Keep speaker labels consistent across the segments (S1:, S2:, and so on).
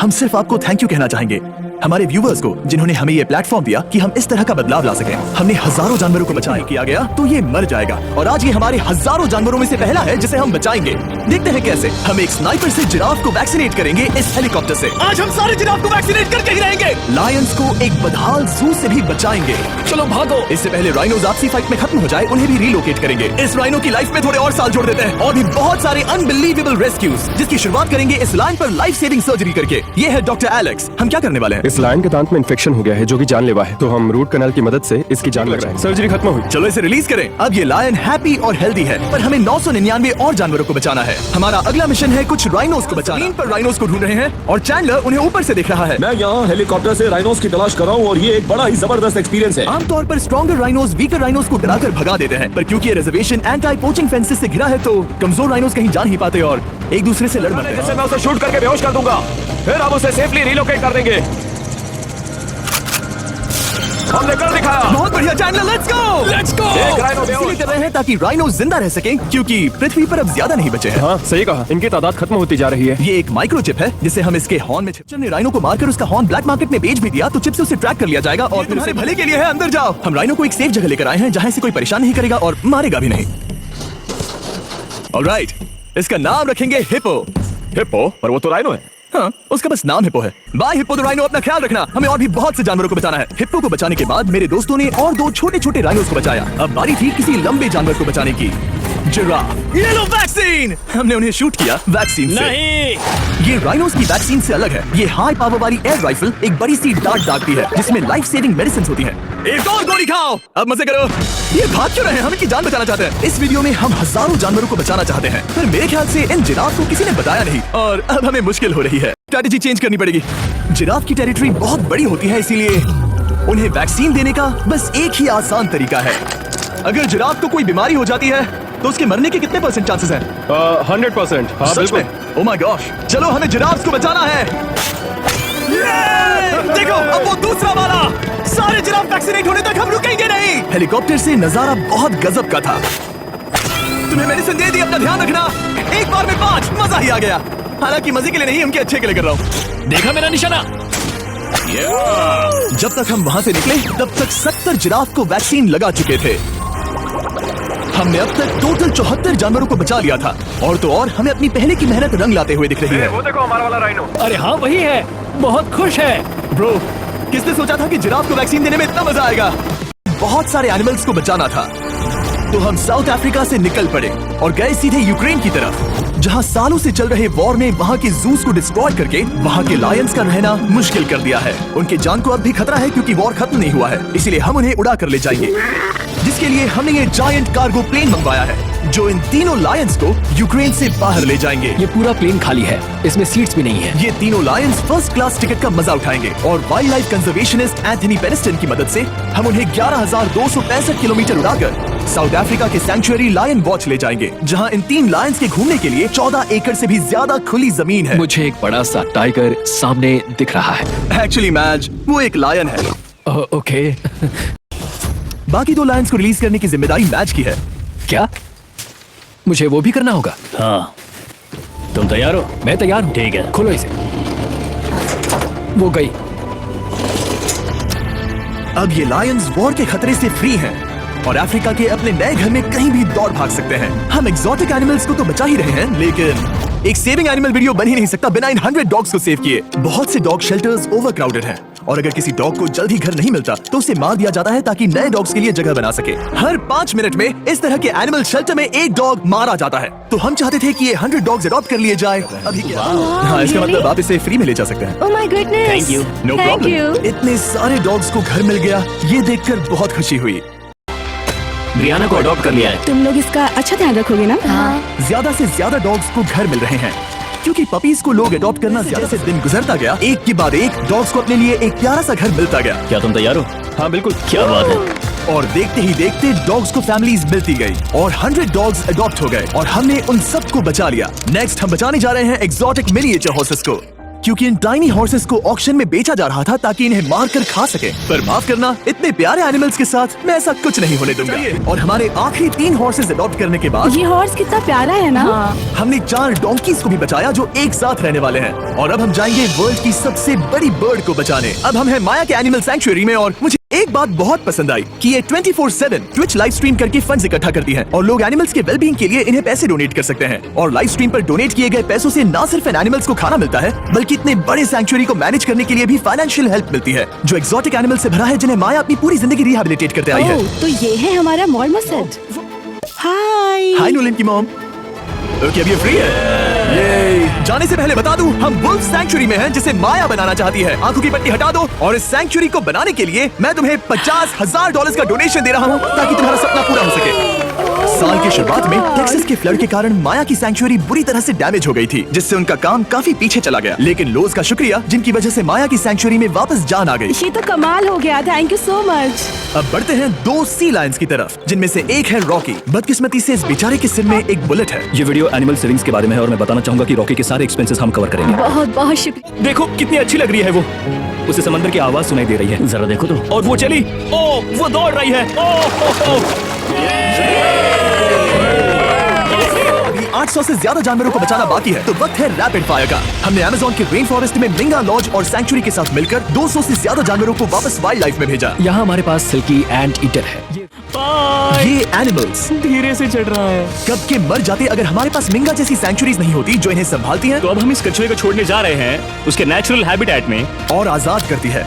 S1: हम सिर्फ आपको थैंक यू कहना चाहेंगे, हमारे व्यूवर्स को जिन्होंने हमें ये प्लेटफॉर्म दिया कि हम इस तरह का बदलाव ला सकें। हमने हजारों जानवरों को बचाया, किया गया तो ये मर जाएगा, और आज ये हमारे हजारों जानवरों में से पहला है जिसे हम बचाएंगे। देखते हैं कैसे। हम एक स्नाइपर से जिराफ को वैक्सीनेट करेंगे इस हेलीकॉप्टर से। आज हम सारे जिराफ को वैक्सीनेट करके ही रहेंगे। लायंस को एक बदहाल जू से भी बचाएंगे। चलो भागो। इससे पहले राइनोज आपसी फाइट में खत्म हो जाए, उन्हें भी रिलोकेट करेंगे। इस राइनो की लाइफ में थोड़े और साल जोड़ देते हैं, और भी बहुत सारे अनबिलीवेबल रेस्क्यूज, जिसकी शुरुआत करेंगे इस लायन पर लाइफ सेविंग सर्जरी करके। ये है डॉक्टर एलेक्स। हम क्या करने वाले हैं?
S2: इस लायन के दांत में इन्फेक्शन हो गया है जो कि जानलेवा है, तो हम रूट कनाल की मदद से इसकी जान बचा रहे हैं। सर्जरी खत्म हुई।
S1: चलो इसे रिलीज करें। अब ये लायन हैप्पी और हेल्दी है, पर हमें 999 और जानवरों को बचाना है। हमारा अगला मिशन है कुछ राइनोस को बचाना। जमीन पर राइनोस को ढूंढ रहे हैं और चैंडलर उन्हें ऊपर से देख रहा है।
S3: मैं यहाँ हेलीकॉप्टर से राइनोस की तलाश कर रहा हूँ और ये एक बड़ा ही जबरदस्त एक्सपीरियंस है।
S1: आमतौर पर स्ट्रॉन्गर राइनोस वीकर राइनोस को डराकर भगा देते हैं, पर क्योंकि ये रिजर्वेशन एंटी पोचिंग फेंसेस से घिरा है, तो कमजोर राइनोस कहीं जा नहीं पाते और एक दूसरे से लड़ मरते हैं।
S3: मैं उसे शूट करके बेहोश कर दूंगा, फिर हम उसे सेफली रिलोकेट कर देंगे। हमने कर दिखाया।
S1: बहुत बढ़िया चैंडलर, लेट्स गो।
S3: एक राइनो
S1: इसलिए कर रहे हैं ताकि राइनो जिंदा रह सकें, क्योंकि पृथ्वी पर अब ज्यादा नहीं बचे हैं।
S2: हाँ सही कहा, इनकी तादाद खत्म होती जा रही है।
S1: ये एक माइक्रोचिप है जिसे हम इसके हॉर्न में चिप ने राइनो को मारकर उसका हॉर्न ब्लैक मार्केट में बेच भी दिया, तो चिप से उसे ट्रैक कर लिया जाएगा और फिर उसे भले के लिए है। अंदर जाओ। हम राइनो को एक सेफ जगह लेकर आए हैं जहाँ इसे कोई परेशान नहीं करेगा और मारेगा भी नहीं। ऑलराइट, इसका नाम रखेंगे हिप्पो।
S3: हिप्पो? पर वो तो राइनो है।
S1: हाँ, उसका बस नाम हिप्पो है। बाय हिप्पो द राइनो, अपना ख्याल रखना। हमें और भी बहुत से जानवरों को बचाना है। हिप्पो को बचाने के बाद मेरे दोस्तों ने और 2 छोटे छोटे राइनोस को बचाया। अब बारी थी किसी लंबे जानवर को बचाने की। जिराफ। ये लो वैक्सीन। हमने उन्हें शूट किया वैक्सीन से।
S3: नहीं,
S1: ये राइनोस की वैक्सीन से अलग है। ये हाई पावर वाली एयर राइफल एक बड़ी सी डार्ट दागती है जिसमें लाइफ सेविंग मेडिसिन होती है। एक और गोली खाओ। अब मजे करो। ये भाग क्यों रहे हैं? हम इनकी जान बचाना चाहते हैं। इस वीडियो में हम हजारों जानवरों को बचाना चाहते हैं, पर मेरे ख्याल से इन जिराफ को किसी ने बताया नहीं और अब हमें मुश्किल हो रही है। स्ट्रेटेजी चेंज करनी पड़ेगी। जिराफ की टेरिटरी बहुत बड़ी होती है, इसीलिए उन्हें वैक्सीन देने का बस एक ही आसान तरीका है। अगर जिराफ को कोई बीमारी हो जाती है तो उसके मरने के कितने % चांसेस हैं?
S2: 100%। हाँ
S1: सच
S2: बिल्कुल।
S1: में? Oh my gosh. चलो हमें जिराफ को बचाना है। देखो, अब वो दूसरा वाला। सारे जिराफ वैक्सीनेट होने तक हम रुकेंगे नहीं। हेलीकॉप्टर से नजारा बहुत गजब का था। तुम्हें मेडिसिन दे दी, अपना ध्यान रखना। एक बार में 5, मजा ही आ गया। हालांकि मजे के लिए नहीं, उनके अच्छे के लिए कर रहा हूँ। देखा मेरा निशाना? जब तक हम वहाँ से निकले तब तक 70 जिराफ को वैक्सीन लगा चुके थे। हमने अब तक टोटल 74 जानवरों को बचा लिया था, और तो और हमें अपनी पहले की मेहनत रंग लाते हुए दिख रही है।
S2: वो देखो हमारा वाला राइनो।
S4: अरे हाँ वही है, बहुत खुश है।
S1: ब्रो, किसने सोचा था कि जिराफ को वैक्सीन देने में इतना मजा आएगा? बहुत सारे एनिमल्स को बचाना था, तो हम साउथ अफ्रीका से निकल पड़े और गए सीधे यूक्रेन की तरफ, जहां सालों से चल रहे वॉर ने वहां के जूस को डिस्ट्रॉय करके वहां के लायंस का रहना मुश्किल कर दिया है। उनके जान को अब भी खतरा है क्योंकि वॉर खत्म नहीं हुआ है, इसीलिए हम उन्हें उड़ा कर ले जाएंगे, जिसके लिए हमने ये जायंट कार्गो प्लेन मंगवाया है जो इन तीनों लायंस को यूक्रेन से बाहर ले जाएंगे।
S4: ये पूरा प्लेन खाली है, इसमें सीट्स भी नहीं है।
S1: ये तीनों लायंस फर्स्ट क्लास टिकट का मजा उठाएंगे और वाइल्ड लाइफ कंजर्वेशनिस्ट एंथनी पेनिस्टन की मदद से हम उन्हें 11,265 किलोमीटर उड़ाकर साउथ अफ्रीका के सैंक्चुअरी लायन वॉच ले जाएंगे, जहां इन 3 लायंस के घूमने के लिए 14 एकड़ से भी ज्यादा खुली जमीन है।
S4: मुझे एक बड़ा सा टाइगर सामने दिख रहा है।
S1: एक्चुअली मैच, वो एक लायन है।
S4: ओके।
S1: बाकी 2 लायंस को रिलीज करने की जिम्मेदारी मैच की है।
S4: क्या मुझे वो भी करना होगा?
S5: हाँ, तुम तैयार हो?
S4: मैं तैयार हूँ।
S5: ठीक है।
S4: खोलो इसे। वो गई।
S1: अब ये लायंस वॉर के खतरे से फ्री हैं और अफ्रीका के अपने नए घर में कहीं भी दौड़ भाग सकते हैं। हम एक्सोटिक एनिमल्स को तो बचा ही रहे हैं, लेकिन एक सेविंग एनिमल वीडियो बन ही नहीं सकता बिना इन 100 डॉग्स को सेव किए। बहुत से डॉग शेल्टर्स ओवरक्राउडेड हैं और अगर किसी डॉग को जल्दी घर नहीं मिलता तो उसे मार दिया जाता है ताकि नए डॉग्स के लिए जगह बना सके। हर 5 मिनट में इस तरह के एनिमल शेल्टर में एक डॉग मारा जाता है, तो हम चाहते थे कि ये 100 डॉग्स अडॉप्ट कर लिए जाए। अभी क्या? हाँ, इसका मतलब आप इसे फ्री में ले जा सकते हैं।
S6: Oh my goodness!
S5: Thank you.
S1: No
S6: Thank
S1: problem.
S6: you.
S1: इतने सारे डॉग्स को घर मिल गया, ये देखकर बहुत खुशी हुई।
S5: ब्रियाना को अडॉप्ट कर लिया है।
S6: तुम लोग इसका अच्छा ध्यान रखोगे ना? हाँ।
S1: ज्यादा से ज्यादा डॉग्स को घर मिल रहे हैं क्योंकि पपीज को लोग अडॉप्ट करना ज्यादा से दिन गुजरता गया, एक के बाद एक डॉग्स को अपने लिए एक प्यारा सा घर मिलता गया।
S5: क्या तुम तैयार हो?
S2: हाँ बिल्कुल।
S5: क्या बात है।
S1: और देखते ही देखते डॉग्स को फैमिलीज मिलती गई और 100 डॉग्स अडॉप्ट हो गए और हमने उन सबको बचा लिया। नेक्स्ट हम बचाने जा रहे हैं एक्सोटिक मिनिएचर हॉर्सेस को। क्योंकि इन टाइनी हॉर्सेस को ऑक्शन में बेचा जा रहा था ताकि इन्हें मार कर खा सके। पर माफ करना, इतने प्यारे एनिमल्स के साथ मैं ऐसा कुछ नहीं होने दूंगा। और हमारे आखिरी 3 हॉर्सेस अडॉप्ट करने के बाद
S6: ये हॉर्स कितना प्यारा है ना।
S1: हमने 4 डोंकीज को भी बचाया जो एक साथ रहने वाले हैं। और अब हम जाएंगे वर्ल्ड की सबसे बड़ी बर्ड को बचाने। अब हम हैं माया के एनिमल सैंक्चुअरी में और मुझे एक बात बहुत पसंद आई कि ये 24/7 ट्विच लाइव स्ट्रीम करके फंड्स इकट्ठा करती है और लोग एनिमल्स के वेलबींग के लिए इन्हें पैसे डोनेट कर सकते हैं। और लाइव स्ट्रीम पर डोनेट किए गए पैसों से न सिर्फ इन एनिमल्स को खाना मिलता है बल्कि इतने बड़े सैंक्चुअरी को मैनेज करने के लिए भी फाइनेंशियल हेल्प मिलती है जो एक्सोटिक एनिमल से भरा है जिन्हें माया अपनी पूरी जिंदगी रिहैबिलिटेट करते आई है।
S6: तो ये है हमारा मॉर्मोसेट। हाय।
S1: हाय नोलन की मॉम। ओके, अब ये फ्री है। ये जाने से पहले बता दूं, हम वुल्फ सैंक्चुरी में हैं जिसे माया बनाना चाहती है। आंखों की पट्टी हटा दो और इस सैंक्चुरी को बनाने के लिए मैं तुम्हें $50,000 का डोनेशन दे रहा हूं ताकि तुम्हारा सपना पूरा हो सके। साल की शुरुआत में टेक्सास के फ्लड के कारण माया की सैंक्चुरी बुरी तरह से डैमेज हो गई थी जिससे उनका काम काफी पीछे चला गया। लेकिन लोज का शुक्रिया जिनकी वजह से माया की सैंक्चुरी में वापस जान आ गई।
S6: ये तो कमाल हो गया, थैंक यू सो मच।
S1: अब बढ़ते हैं 2 सी लायंस की तरफ जिनमें से एक है रॉकी। बदकिस्मती से इस बेचारे के सिर में एक बुलेट है।
S4: ये वीडियो एनिमल सेविंग्स के बारे में है और मैं बताना चाहूंगा कि रॉकी के सारे एक्सपेंसेस हम कवर करेंगे।
S6: बहुत बहुत शुक्रिया।
S4: देखो कितनी अच्छी लग रही है वो। उसे समंदर की आवाज सुनाई दे रही है।
S5: जरा देखो तो।
S4: और वो चली। ओ, वो दौड़ रही है। ओ।
S1: 800 से ज्यादा जानवरों को बचाना बाकी है तो वक्त है रैपिड फायर का। हमने अमेज़न के रेन फॉरेस्ट में मिंगा लॉज और सैंक्चुरी के साथ मिलकर 200 से ज्यादा जानवरों को वापस वाइल्ड लाइफ में भेजा।
S4: यहाँ हमारे पास सिल्की एंट ईटर है।
S1: ये एनिमल्स
S4: धीरे से चढ़ रहा है।
S1: कब के मर जाते अगर हमारे पास मिंगा जैसी सैंक्चुरीज नहीं होती जो इन्हें संभालती हैं
S5: तो अब हम इस कछुए को छोड़ने जा रहे हैं उसके नेचुरल हैबिटेट में
S1: और आजाद करती है।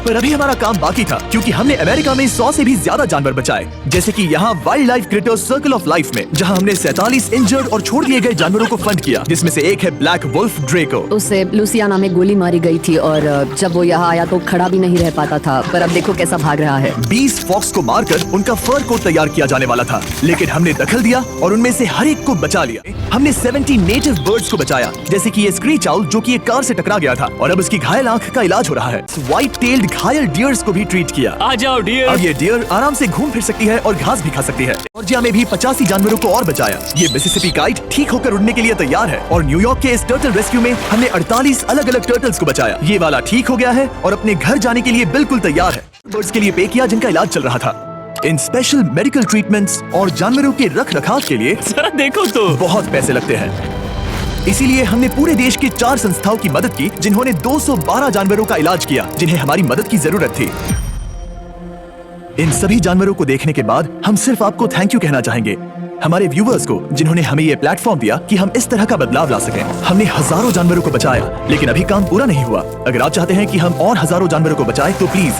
S1: पर अभी हमारा काम बाकी था क्योंकि हमने अमेरिका में 100 से भी ज्यादा जानवर बचाए, जैसे कि यहाँ wild life creators circle of life में, जहाँ हमने 47 इंजर्ड और छोड़ दिए गए जानवरों को फंड किया, जिसमें से एक है ब्लैक वुल्फ ड्रेको।
S7: उसे लुसियाना में गोली मारी गई थी और जब वो यहाँ आया तो खड़ा भी नहीं रह पाता था, पर अब देखो कैसा भाग रहा है।
S1: 20 फॉक्स को मारकर उनका फर कोट तैयार किया जाने वाला था, लेकिन हमने दखल दिया और उनमें से हर एक को बचा लिया। हमने 70 नेटिव बर्ड्स को बचाया, जैसे कि ये स्क्रीच आउल जो कि एक कार से टकरा गया था और अब उसकी घायल आंख का इलाज हो रहा है। व्हाइट टेल्ड घायल डियर्स को भी ट्रीट किया।
S5: आ जाओ डियर।
S1: अब ये डियर आराम से घूम फिर सकती है और घास भी खा सकती है। जॉर्जिया में भी 85 जानवरों को और बचाया। ये मिसिसिपी काइट ठीक होकर उड़ने के लिए तैयार है और न्यूयॉर्क के इस टर्टल रेस्क्यू में हमने 48 अलग अलग टर्टल्स को बचाया। ये वाला ठीक हो गया है और अपने घर जाने के लिए बिल्कुल तैयार है। बर्ड्स के लिए पे किया जिनका इलाज चल रहा था। इन स्पेशल मेडिकल ट्रीटमेंट्स और जानवरों के रख रखाव के लिए
S5: जरा देखो तो
S1: बहुत पैसे लगते हैं। इसीलिए हमने पूरे देश के 4 संस्थाओं की मदद की जिन्होंने 212 जानवरों का इलाज किया जिन्हें हमारी मदद की जरूरत थी। इन सभी जानवरों को देखने के बाद हम सिर्फ आपको थैंक यू कहना चाहेंगे, हमारे व्यूवर्स को जिन्होंने हमें ये प्लेटफॉर्म दिया कि हम इस तरह का बदलाव ला सकें। हमने हजारों जानवरों को बचाया लेकिन अभी काम पूरा नहीं हुआ। अगर आप चाहते हैं कि हम और हजारों जानवरों को बचाएं तो प्लीज